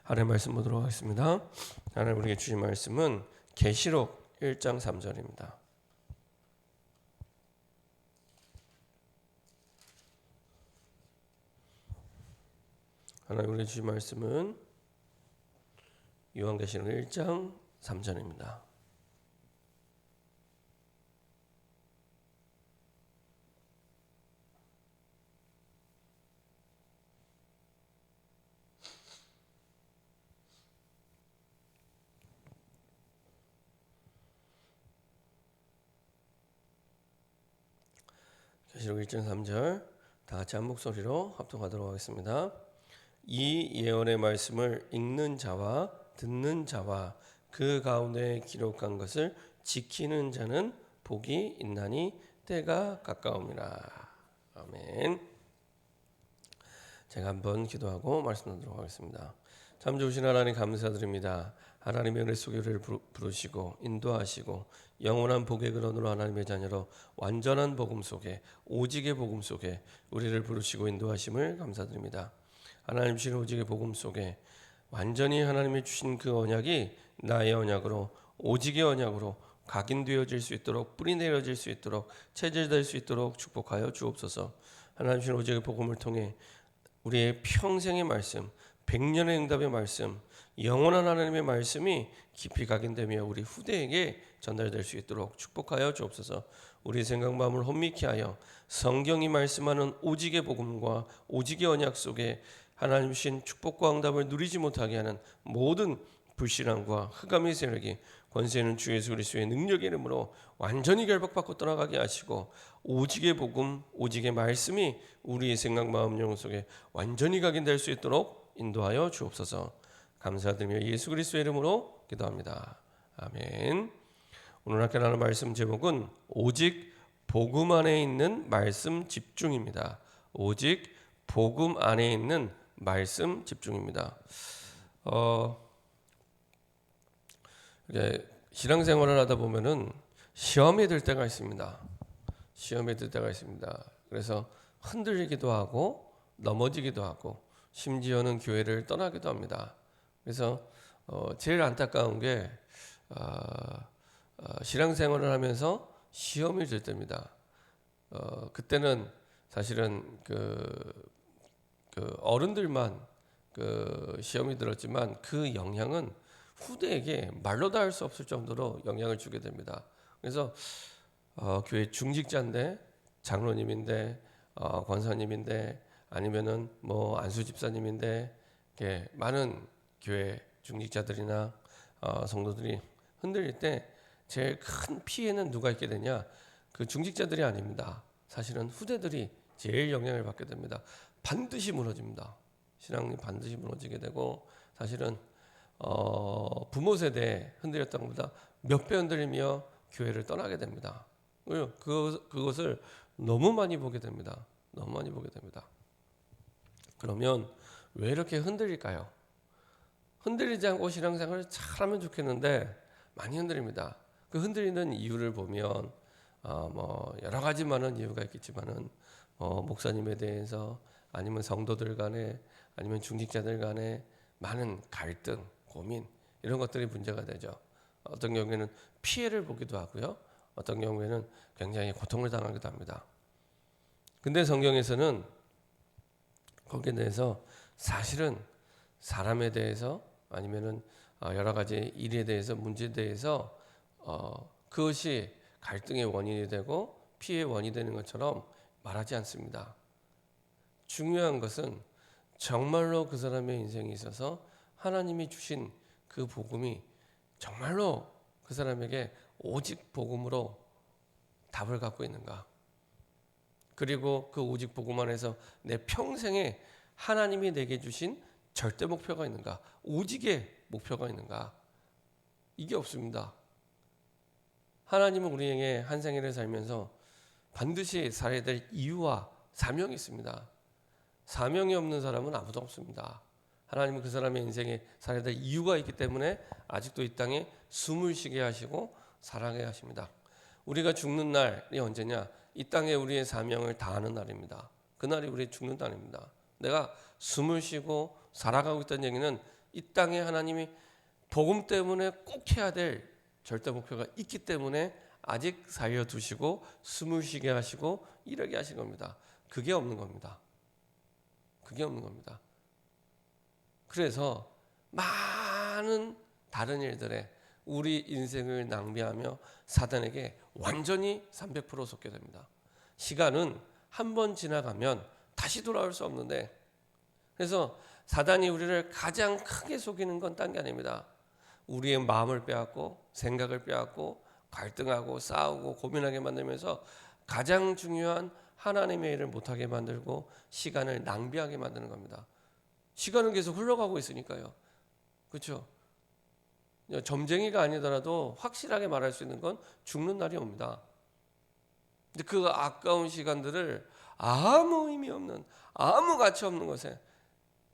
하나님의 말씀 보도록 하겠습니다. 하나님 우리에게 주신 말씀은 계시록 1장 3절입니다. 하나님 우리에게 주신 말씀은 요한계시록 1장 3절입니다. 계시록 1장 3절 다 같이 한 목소리로 합독하도록 하겠습니다. 이 예언의 말씀을 읽는 자와 듣는 자와 그 가운데 기록한 것을 지키는 자는 복이 있나니 때가 가까움이라. 아멘. 제가 한번 기도하고 말씀 나누도록 하겠습니다. 참 좋으신 하나님 감사드립니다. 하나님의 은혜 속에 우리를 부르시고 인도하시고 영원한 복의 근원으로 하나님의 자녀로 완전한 복음 속에 오직의 복음 속에 우리를 부르시고 인도하심을 감사드립니다. 하나님 주신 오직의 복음 속에 완전히 하나님이 주신 그 언약이 나의 언약으로 오직의 언약으로 각인되어질 수 있도록 뿌리 내려질 수 있도록 체질될 수 있도록 축복하여 주옵소서. 하나님 주신 오직의 복음을 통해 우리의 평생의 말씀, 100년의 응답의 말씀, 영원한 하나님의 말씀이 깊이 각인되며 우리 후대에게 전달될 수 있도록 축복하여 주옵소서. 우리 생각 마음을 혼미케 하여 성경이 말씀하는 오직의 복음과 오직의 언약 속에 하나님 주신 축복과 응답을 누리지 못하게 하는 모든 불신앙과 흑암의 세력이 권세 있는 주 예수 그리스도의 능력의 이름으로 완전히 결박받고 떠나가게 하시고 오직의 복음, 오직의 말씀이 우리의 생각, 마음, 영혼 속에 완전히 각인될 수 있도록 인도하여 주옵소서. 감사드리며 예수 그리스도의 이름으로 기도합니다. 아멘. 오늘 함께 나눌 말씀 제목은 오직 복음 안에 있는 말씀 집중입니다. 오직 복음 안에 있는 말씀 집중입니다. 신앙생활을 하다 보면은 시험이 들 때가 있습니다. 시험이 들 때가 있습니다. 그래서 흔들리기도 하고 넘어지기도 하고 심지어는 교회를 떠나기도 합니다. 그래서 제일 안타까운 게 신앙생활을 하면서 시험이 들 때입니다. 그때는 사실은 그 어른들만 그 시험이 들었지만 그 영향은 후대에게 말로 다 할 수 없을 정도로 영향을 주게 됩니다. 그래서 교회 중직자인데 장로님인데 권사님인데 아니면은 뭐 안수 집사님인데 이렇게 많은 교회 중직자들이나 성도들이 흔들릴 때 제일 큰 피해는 누가 있게 되냐? 그 중직자들이 아닙니다. 사실은 후대들이 제일 영향을 받게 됩니다. 반드시 무너집니다. 신앙이 반드시 무너지게 되고 사실은 부모 세대에 흔들렸던 것보다 몇 배 흔들리며 교회를 떠나게 됩니다. 그것을 너무 많이 보게 됩니다. 너무 많이 보게 됩니다. 그러면 왜 이렇게 흔들릴까요? 흔들리지 않고 신앙생활을 잘하면 좋겠는데 많이 흔들립니다. 그 흔들리는 이유를 보면 뭐 여러 가지 많은 이유가 있겠지만은 목사님에 대해서 아니면 성도들 간에 아니면 중직자들 간에 많은 갈등, 고민 이런 것들이 문제가 되죠. 어떤 경우에는 피해를 보기도 하고요. 어떤 경우에는 굉장히 고통을 당하기도 합니다. 근데 성경에서는 거기에 대해서 사실은 사람에 대해서 아니면은 여러 가지 일에 대해서 문제에 대해서 그것이 갈등의 원인이 되고 피해의 원인이 되는 것처럼 말하지 않습니다. 중요한 것은 정말로 그 사람의 인생에 있어서 하나님이 주신 그 복음이 정말로 그 사람에게 오직 복음으로 답을 갖고 있는가? 그리고 그 오직 복음 안에서 내 평생에 하나님이 내게 주신 절대 목표가 있는가? 오직의 목표가 있는가? 이게 없습니다. 하나님은 우리에게 한 생애를 살면서 반드시 살아야 될 이유와 사명이 있습니다. 사명이 없는 사람은 아무도 없습니다. 하나님은 그 사람의 인생에 살아야 될 이유가 있기 때문에 아직도 이 땅에 숨을 쉬게 하시고 살아가게 하십니다. 우리가 죽는 날이 언제냐? 이 땅에 우리의 사명을 다하는 날입니다. 그날이 우리 죽는 날입니다. 내가 숨을 쉬고 살아가고 있다는 얘기는 이 땅에 하나님이 복음 때문에 꼭 해야 될 절대 목표가 있기 때문에 아직 살려두시고 숨을 쉬게 하시고 일하게 하신 겁니다. 그게 없는 겁니다. 그게 없는 겁니다. 그래서 많은 다른 일들에 우리 인생을 낭비하며 사단에게 완전히 300% 속게 됩니다. 시간은 한 번 지나가면 다시 돌아올 수 없는데, 그래서 사단이 우리를 가장 크게 속이는 건 딴 게 아닙니다. 우리의 마음을 빼앗고 생각을 빼앗고 갈등하고 싸우고 고민하게 만들면서 가장 중요한 하나님의 일을 못하게 만들고 시간을 낭비하게 만드는 겁니다. 시간은 계속 흘러가고 있으니까요. 그렇죠? 점쟁이가 아니더라도 확실하게 말할 수 있는 건 죽는 날이 옵니다. 근데 그 아까운 시간들을 아무 의미 없는, 아무 가치 없는 것에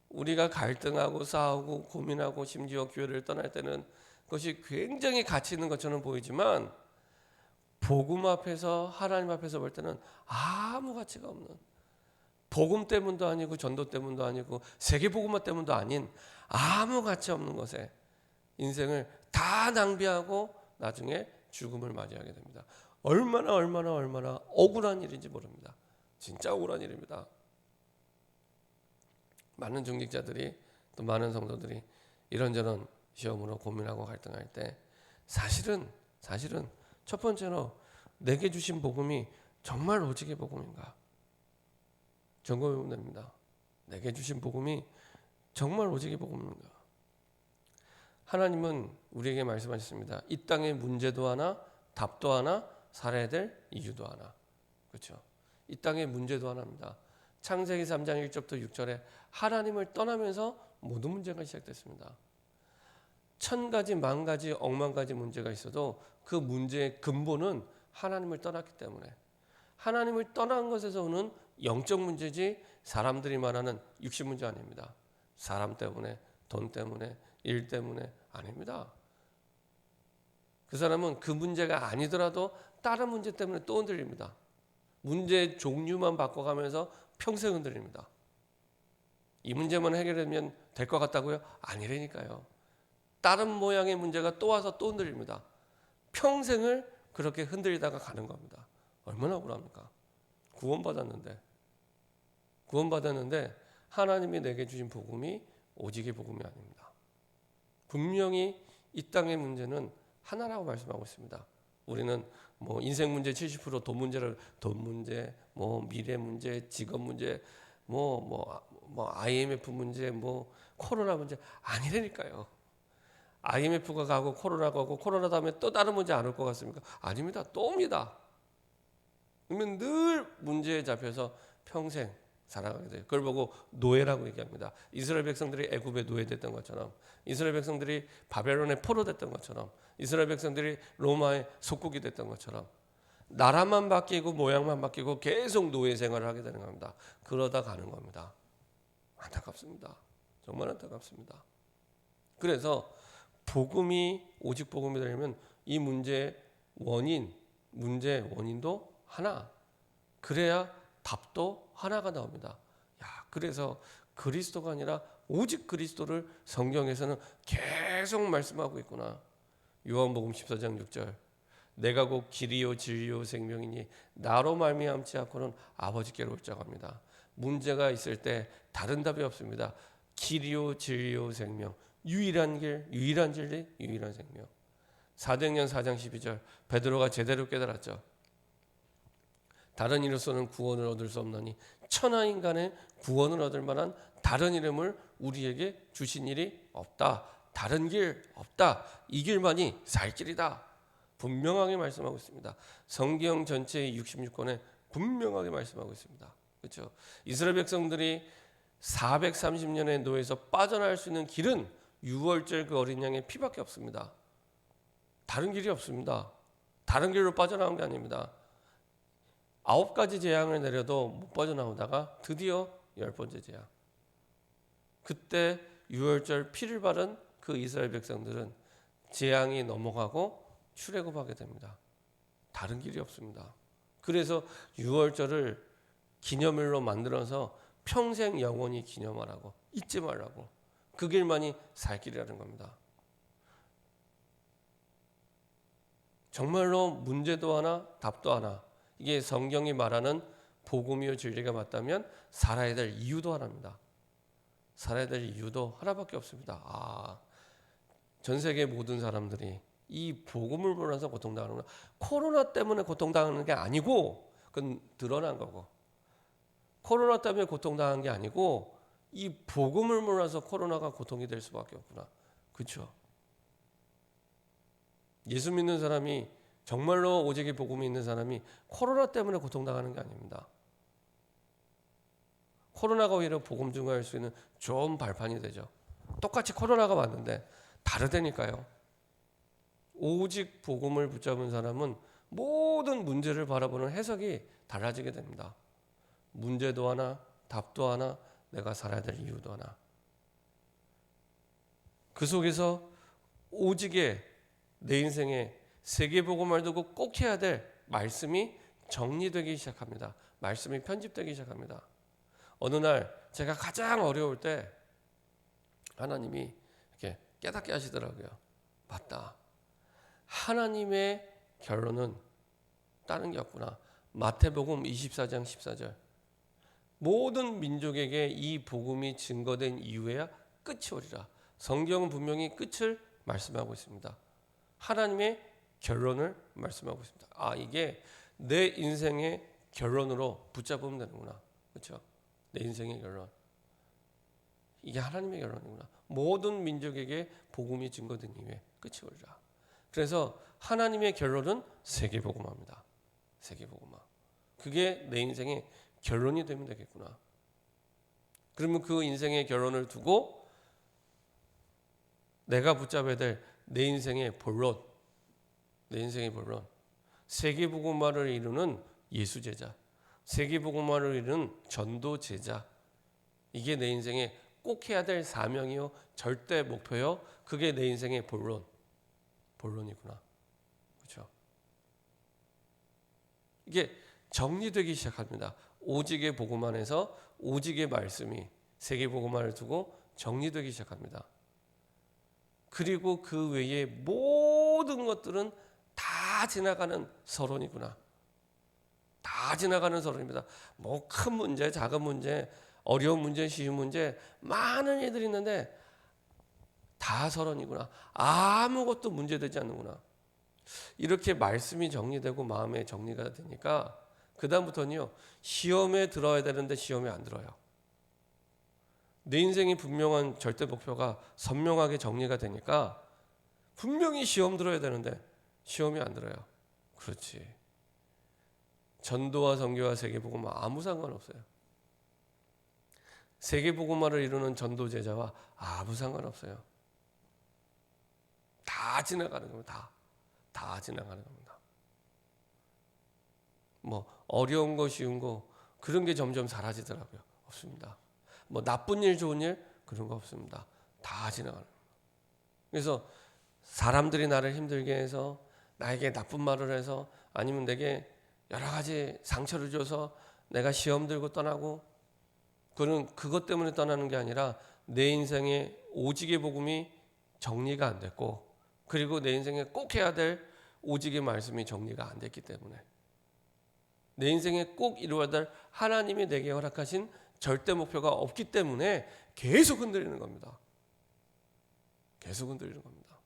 우리가 갈등하고 싸우고 고민하고 심지어 교회를 떠날 때는 그것이 굉장히 가치 있는 것처럼 보이지만 복음 앞에서, 하나님 앞에서 볼 때는 아무 가치가 없는, 복음 때문도 아니고 전도 때문도 아니고 세계 복음화 때문도 아닌 아무 가치 없는 것에 인생을 다 낭비하고 나중에 죽음을 맞이하게 됩니다. 얼마나 억울한 일인지 모릅니다. 진짜 억울한 일입니다. 많은 중직자들이, 또 많은 성도들이 이런저런 시험으로 고민하고 갈등할 때 사실은 첫 번째로 내게 주신 복음이 정말 오직의 복음인가? 점검해 보면 됩니다. 내게 주신 복음이 정말 오직의 복음인가? 하나님은 우리에게 말씀하셨습니다. 이 땅의 문제도 하나, 답도 하나, 살아야 될 이유도 하나. 그렇죠? 이 땅의 문제도 하나입니다. 창세기 3장 1절부터 6절에 하나님을 떠나면서 모든 문제가 시작됐습니다. 1000가지, 10,000가지, 억만 가지 문제가 있어도 그 문제의 근본은 하나님을 떠났기 때문에, 하나님을 떠난 것에서 오는 영적 문제지 사람들이 말하는 육신 문제 아닙니다. 사람 때문에, 돈 때문에, 일 때문에 아닙니다. 그 사람은 그 문제가 아니더라도 다른 문제 때문에 또 흔들립니다. 문제의 종류만 바꿔가면서 평생 흔들립니다. 이 문제만 해결되면 될 것 같다고요? 아니라니까요. 다른 모양의 문제가 또 와서 또 흔들립니다. 평생을 그렇게 흔들리다가 가는 겁니다. 얼마나 억울합니까? 구원받았는데 하나님이 내게 주신 복음이 오직의 복음이 아닙니다. 분명히 이 땅의 문제는 하나라고 말씀하고 있습니다. 우리는 뭐 인생 문제 70% 돈 문제, 뭐 미래 문제, 직업 문제, 뭐 IMF 문제, 뭐 코로나 문제 아니라니까요. IMF가 가고 코로나가 가고 코로나 다음에 또 다른 문제 안 올 것 같습니까? 아닙니다. 또 옵니다. 그러면 늘 문제에 잡혀서 평생 살아가게 돼요. 그걸 보고 노예라고 얘기합니다. 이스라엘 백성들이 애굽에 노예됐던 것처럼, 이스라엘 백성들이 바벨론에 포로됐던 것처럼, 이스라엘 백성들이 로마의 속국이 됐던 것처럼 나라만 바뀌고 모양만 바뀌고 계속 노예 생활을 하게 되는 겁니다. 그러다 가는 겁니다. 안타깝습니다. 정말 안타깝습니다. 그래서 복음이 오직 복음이 되려면 이 문제의 원인도 하나, 그래야 답도 하나가 나옵니다. 그래서 그리스도가 아니라 오직 그리스도를 성경에서는 계속 말씀하고 있구나. 요한복음 14장 6절, 내가 곧 길이요 진리요 생명이니 나로 말미암지 않고는 아버지께로 올 자가 합니다. 문제가 있을 때 다른 답이 없습니다. 길이요 진리요 생명, 유일한 길, 유일한 진리, 유일한 생명. 사도행전 4장 12절, 베드로가 제대로 깨달았죠. 다른 이로서는 구원을 얻을 수 없나니 천하 인간의 구원을 얻을 만한 다른 이름을 우리에게 주신 일이 없다. 다른 길 없다. 이 길만이 살 길이다. 분명하게 말씀하고 있습니다. 성경 전체의 66권에 분명하게 말씀하고 있습니다. 그렇죠? 이스라엘 백성들이 430년의 노예에서 빠져나갈 수 있는 길은 유월절 그 어린 양의 피밖에 없습니다. 다른 길이 없습니다. 다른 길로 빠져나온 게 아닙니다. 9가지 재앙을 내려도 못 빠져나오다가 드디어 10번째 재앙. 그때 유월절 피를 바른 그 이스라엘 백성들은 재앙이 넘어가고 출애굽하게 됩니다. 다른 길이 없습니다. 그래서 유월절을 기념일로 만들어서 평생 영원히 기념하라고, 잊지 말라고, 그 길만이 살 길이라는 겁니다. 정말로 문제도 하나 답도 하나, 이게 성경이 말하는 복음이요 진리가 맞다면 살아야 될 이유도 하나입니다. 살아야 될 이유도 하나밖에 없습니다. 전 세계 모든 사람들이 이 복음을 몰라서 고통당하는구나. 코로나 때문에 고통당하는 게 아니고 그건 드러난 거고, 코로나 때문에 고통당한 게 아니고 이 복음을 몰라서 코로나가 고통이 될 수밖에 없구나. 그렇죠? 예수 믿는 사람이, 정말로 오직의 복음이 있는 사람이 코로나 때문에 고통당하는 게 아닙니다. 코로나가 오히려 복음 증거할 수 있는 좋은 발판이 되죠. 똑같이 코로나가 왔는데 다르다니까요. 오직 복음을 붙잡은 사람은 모든 문제를 바라보는 해석이 달라지게 됩니다. 문제도 하나, 답도 하나, 내가 살아야 될 이유도 하나. 그 속에서 오직의 내 인생에 세계복음을 두고 꼭 해야 될 말씀이 정리되기 시작합니다. 말씀이 편집되기 시작합니다. 어느 날 제가 가장 어려울 때 하나님이 이렇게 깨닫게 하시더라고요. 맞다. 하나님의 결론은 다른 게 없구나. 마태복음 24장 14절. 모든 민족에게 이 복음이 증거된 이후에야 끝이 오리라. 성경은 분명히 끝을 말씀하고 있습니다. 하나님의 결론을 말씀하고 있습니다. 이게 내 인생의 결론으로 붙잡으면 되는구나. 그렇죠? 내 인생의 결론. 이게 하나님의 결론이구나. 모든 민족에게 복음이 증거된 이후에 끝이 오리라. 그래서 하나님의 결론은 세계복음화입니다. 세계복음화. 그게 내 인생의 결론이 되면 되겠구나. 그러면 그 인생의 결론을 두고 내가 붙잡아야 될 내 인생의 본론, 내 인생의 본론, 세계복음화를 이루는 예수제자, 세계복음화를 이루는 전도제자, 이게 내 인생의 꼭 해야 될 사명이요 절대 목표요. 그게 내 인생의 본론이구나. 그렇죠? 이게 정리되기 시작합니다. 오직의 복음 안에서 오직의 말씀이 세계복음화를 두고 정리되기 시작합니다. 그리고 그 외에 모든 것들은 다 지나가는 서론이구나. 다 지나가는 서론입니다. 뭐 큰 문제, 작은 문제, 어려운 문제, 쉬운 문제, 많은 일들이 있는데 다 서론이구나. 아무것도 문제되지 않는구나. 이렇게 말씀이 정리되고 마음에 정리가 되니까 그 다음부터는요, 시험에 들어야 되는데 시험에 안 들어요. 내 인생이 분명한 절대 목표가 선명하게 정리가 되니까 분명히 시험 들어야 되는데 시험이 안 들어요. 그렇지. 전도와 선교와 세계복음화 아무 상관없어요. 세계복음화를 이루는 전도제자와 아무 상관없어요. 다 지나가는 겁니다. 다 지나가는 겁니다. 뭐 어려운 거 쉬운 거 그런 게 점점 사라지더라고요. 없습니다. 뭐 나쁜 일 좋은 일 그런 거 없습니다. 다 지나가는 겁니다. 그래서 사람들이 나를 힘들게 해서 나에게 나쁜 말을 해서 아니면 내게 여러 가지 상처를 줘서 내가 시험 들고 떠나고 그것 때문에 떠나는 게 아니라 내 인생의 오직의 복음이 정리가 안 됐고 그리고 내 인생에 꼭 해야 될 오직의 말씀이 정리가 안 됐기 때문에 내 인생에 꼭 이루어야 될 하나님이 내게 허락하신 절대 목표가 없기 때문에 계속 흔들리는 겁니다. 계속 흔들리는 겁니다.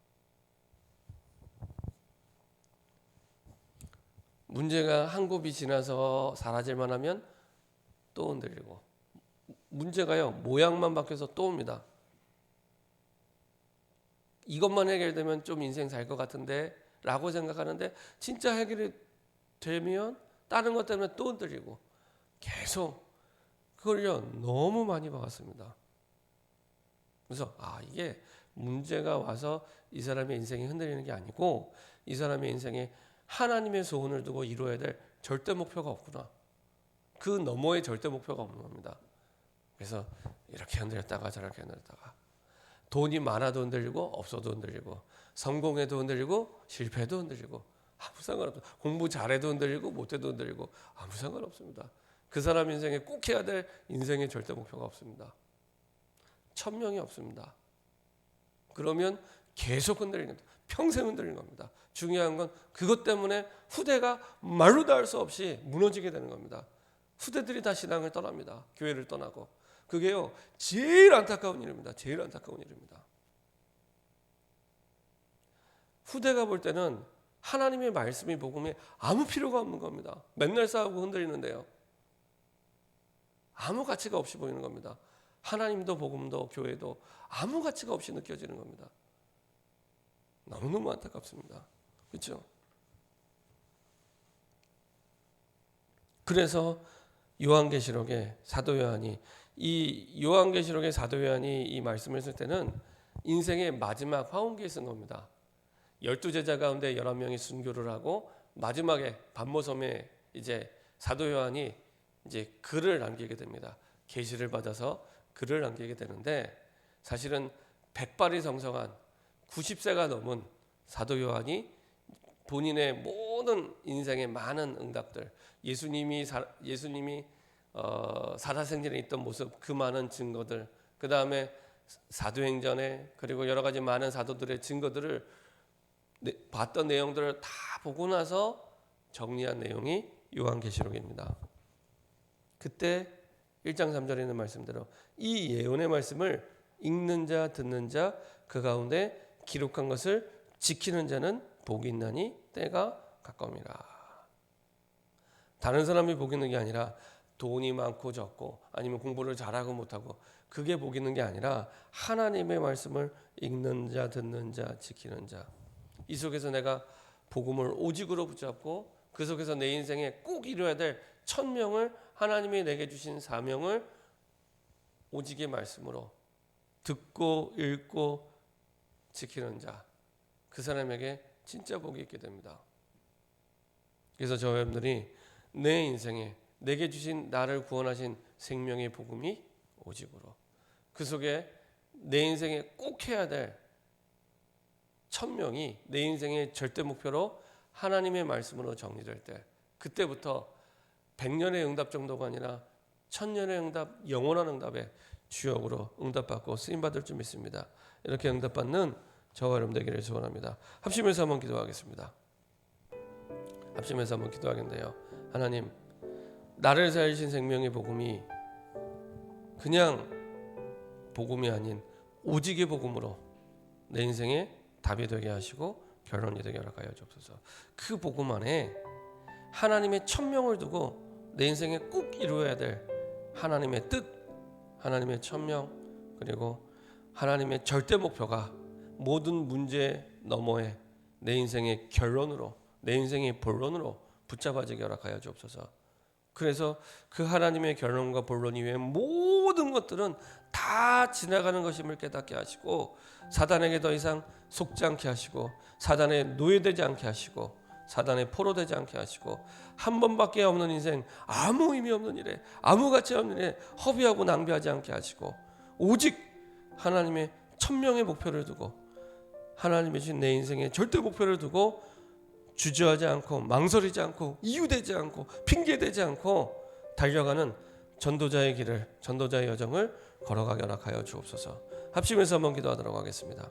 문제가 한 곱이 지나서 사라질만 하면 또 흔들리고 문제가요 모양만 바뀌어서 또 옵니다. 이것만 해결되면 좀 인생 살 것 같은데 라고 생각하는데 진짜 해결이 되면 다른 것 때문에 또 흔들리고 계속 그걸요 너무 많이 봐왔습니다. 그래서 이게 문제가 와서 이 사람의 인생이 흔들리는 게 아니고 이 사람의 인생에 하나님의 소원을 두고 이루어야 될 절대 목표가 없구나. 그 너머의 절대 목표가 없는 겁니다. 그래서 이렇게 흔들렸다가 저렇게 흔들렸다가 돈이 많아도 흔들리고 없어도 흔들리고 성공해도 흔들리고 실패해도 흔들리고 아무 상관없어요. 공부 잘해도 흔들리고 못해도 흔들리고 아무 상관없습니다. 그 사람 인생에 꼭 해야 될 인생의 절대 목표가 없습니다. 천명이 없습니다. 그러면 계속 흔들리는 겁니다. 평생 흔들리는 겁니다. 중요한 건 그것 때문에 후대가 말로 다 할 수 없이 무너지게 되는 겁니다. 후대들이 다 신앙을 떠납니다. 교회를 떠나고. 그게요 제일 안타까운 일입니다. 제일 안타까운 일입니다. 후대가 볼 때는 하나님의 말씀이 복음이 아무 필요가 없는 겁니다. 맨날 싸우고 흔들리는데요. 아무 가치가 없이 보이는 겁니다. 하나님도 복음도 교회도 아무 가치가 없이 느껴지는 겁니다. 너무너무 안타깝습니다. 그렇죠? 그래서 요한계시록의 사도 요한이 이 말씀을 쓸 때는 인생의 마지막 화엄기에 쓴 겁니다. 12제자 가운데 11명이 순교를 하고 마지막에 반모섬에 이제 사도 요한이 이제 글을 남기게 됩니다. 계시를 받아서 글을 남기게 되는데 사실은 백발이 성성한 90세가 넘은 사도 요한이 본인의 모든 인생의 많은 응답들, 예수님이 살아생전에 있던 모습, 그 많은 증거들, 그 다음에 사도행전에 그리고 여러 가지 많은 사도들의 증거들을 봤던 내용들을 다 보고 나서 정리한 내용이 요한계시록입니다. 그때 1장 3절에 있는 말씀대로 이 예언의 말씀을 읽는 자 듣는 자 그 가운데 기록한 것을 지키는 자는 복이 있나니 때가 가까움이라. 다른 사람이 복 있는 게 아니라 돈이 많고 적고 아니면 공부를 잘하고 못하고 그게 복 있는 게 아니라 하나님의 말씀을 읽는 자 듣는 자 지키는 자. 이 속에서 내가 복음을 오직으로 붙잡고 그 속에서 내 인생에 꼭 이루어야 될 천명을 하나님이 내게 주신 사명을 오직의 말씀으로 듣고 읽고 지키는 자, 그 사람에게 진짜 복이 있게 됩니다. 그래서 저 여러분들이 내 인생에 내게 주신 나를 구원하신 생명의 복음이 오직으로 그 속에 내 인생에 꼭 해야 될 천명이 내 인생의 절대 목표로 하나님의 말씀으로 정리될 때 그때부터 100년의 응답 정도가 아니라 1000년의 응답, 영원한 응답의 주역으로 응답받고 쓰임받을 줄 믿습니다. 이렇게 응답받는 저와 여러분 되기를 소원합니다. 합심해서 한번 기도하겠습니다. 합심해서 한번 기도하겠는데요. 하나님, 나를 살리신 생명의 복음이 그냥 복음이 아닌 오직의 복음으로 내 인생에 답이 되게 하시고 결론이 되게 허락하여 주옵소서. 그 복음 안에 하나님의 천명을 두고 내 인생에 꼭 이루어야 될 하나님의 뜻, 하나님의 천명, 그리고 하나님의 절대 목표가 모든 문제 너머에 내 인생의 결론으로, 내 인생의 본론으로 붙잡아지게 허락하여 주옵소서. 그래서 그 하나님의 결론과 본론 이외의 모든 것들은 다 지나가는 것임을 깨닫게 하시고 사단에게 더 이상 속지 않게 하시고 사단에 노예되지 않게 하시고 사단에 포로되지 않게 하시고 한 번밖에 없는 인생, 아무 의미 없는 일에 아무 가치 없는 일에 허비하고 낭비하지 않게 하시고 오직 하나님의 천명의 목표를 두고 하나님이 주신 내 인생의 절대 목표를 두고 주저하지 않고 망설이지 않고 이유되지 않고 핑계대지 않고 달려가는 전도자의 길을, 전도자의 여정을 걸어가게 허락하여 주옵소서. 합심해서 한번 기도하도록 하겠습니다.